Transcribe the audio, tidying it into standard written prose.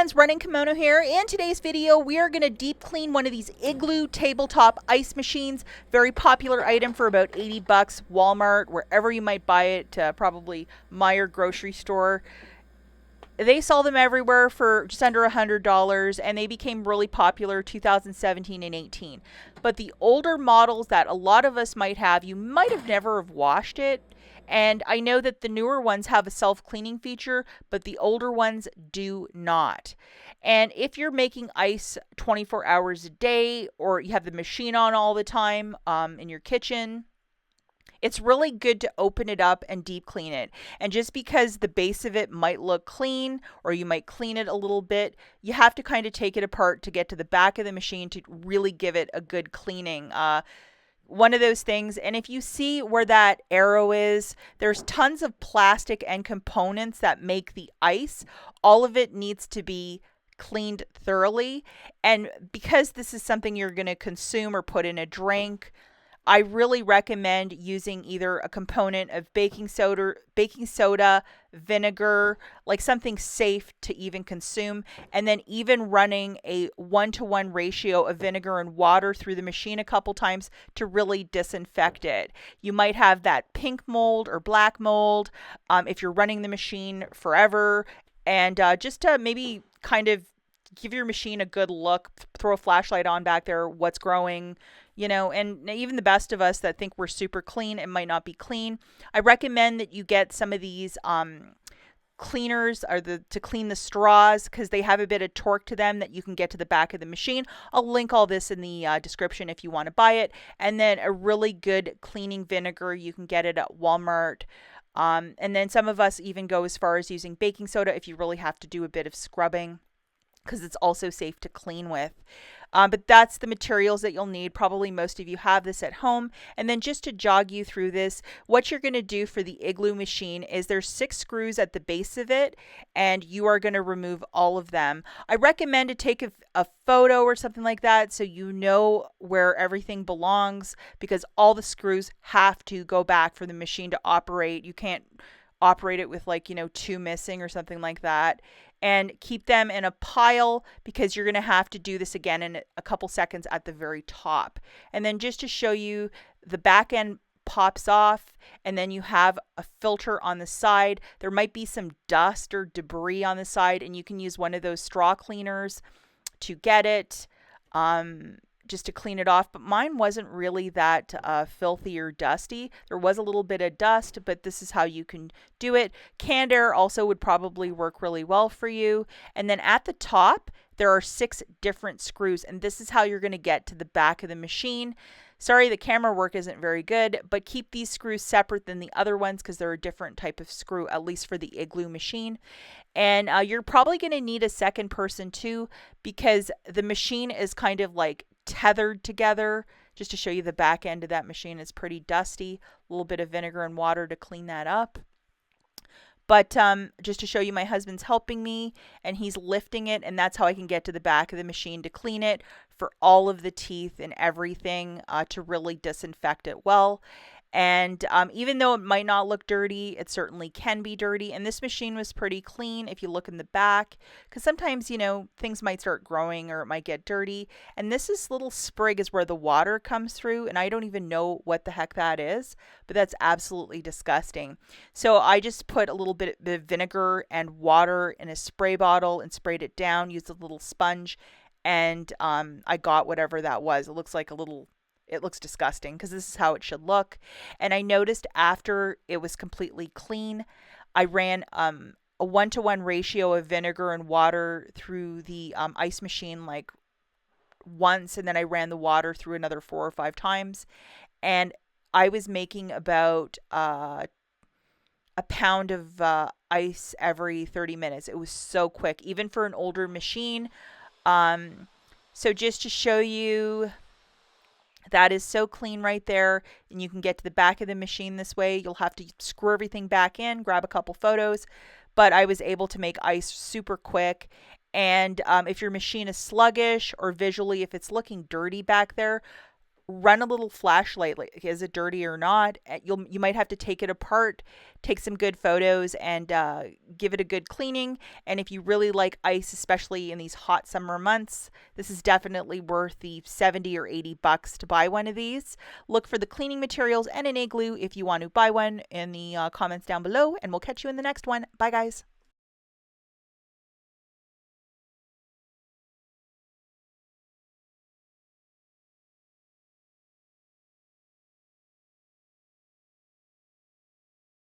friends, Running Kimono here. In today's video, we are going to deep clean one of these Igloo tabletop ice machines. Very popular item for about 80 bucks, Walmart, wherever you might buy it, probably Meijer grocery store. They sell them everywhere for just under $100, and they became really popular 2017 and 18. But the older models that a lot of us might have, you might have never have washed it. And I know that the newer ones have a self-cleaning feature, but the older ones do not. And if you're making ice 24 hours a day, or you have the machine on all the time in your kitchen, it's really good to open it up and deep clean it. And just because the base of it might look clean, or you might clean it a little bit, you have to kind of take it apart to get to the back of the machine to really give it a good cleaning. One of those things. And if you see where that arrow is, there's tons of plastic and components that make the ice. All of it needs to be cleaned thoroughly. And because this is something you're going to consume or put in a drink, I really recommend using either a component of baking soda, vinegar, like something safe to even consume, and then even running a 1-to-1 ratio of vinegar and water through the machine a couple times to really disinfect it. You might have that pink mold or black mold if you're running the machine forever, and just to maybe kind of give your machine a good look, throw a flashlight on back there, what's growing, and even the best of us that think we're super clean, it might not be clean. I recommend that you get some of these cleaners to clean the straws, because they have a bit of torque to them that you can get to the back of the machine. I'll link all this in the description if you want to buy it. And then a really good cleaning vinegar, you can get it at Walmart. And then some of us even go as far as using baking soda if you really have to do a bit of scrubbing, because it's also safe to clean with. But that's the materials that you'll need. Probably most of you have this at home. And then just to jog you through this, what you're going to do for the Igloo machine is there's 6 screws at the base of it, and you are going to remove all of them. I recommend to take a photo or something like that so you know where everything belongs, because all the screws have to go back for the machine to operate. You can't operate it with 2 missing or something like that. And keep them in a pile, because you're going to have to do this again in a couple seconds at the very top. And then just to show you, the back end pops off, and then you have a filter on the side. There might be some dust or debris on the side, and you can use one of those straw cleaners to get it. Just to clean it off, but mine wasn't really that filthy or dusty. There was a little bit of dust, but this is how you can do it. Canned air also would probably work really well for you. And then at the top, there are 6 different screws, and this is how you're going to get to the back of the machine. Sorry, the camera work isn't very good, but keep these screws separate than the other ones, because they're a different type of screw, at least for the Igloo machine. And you're probably going to need a second person too, because the machine is kind of like tethered together. Just to show you the back end of that machine, it's pretty dusty. A little bit of vinegar and water to clean that up. But just to show you, my husband's helping me, and he's lifting it, and that's how I can get to the back of the machine to clean it for all of the teeth and everything, to really disinfect it well. And even though it might not look dirty, it certainly can be dirty. And this machine was pretty clean if you look in the back, because sometimes, things might start growing or it might get dirty. And this little sprig is where the water comes through, and I don't even know what the heck that is, but that's absolutely disgusting. So I just put a little bit of vinegar and water in a spray bottle and sprayed it down, used a little sponge, and I got whatever that was. It looks disgusting, because this is how it should look. And I noticed after it was completely clean, I ran a 1-to-1 ratio of vinegar and water through the ice machine once, and then I ran the water through another 4 or 5 times. And I was making about a pound of ice every 30 minutes. It was so quick, even for an older machine. So just to show you, that is so clean right there, and you can get to the back of the machine this way. You'll have to screw everything back in, grab a couple photos, but I was able to make ice super quick. And if your machine is sluggish, or visually if it's looking dirty back there, run a little flashlight, like is it dirty or not. You might have to take it apart, take some good photos, and give it a good cleaning. And if you really like ice, especially in these hot summer months, this is definitely worth the 70 or 80 bucks to buy one of these. Look for the cleaning materials and an Igloo if you want to buy one in the comments down below, and we'll catch you in the next one. Bye guys.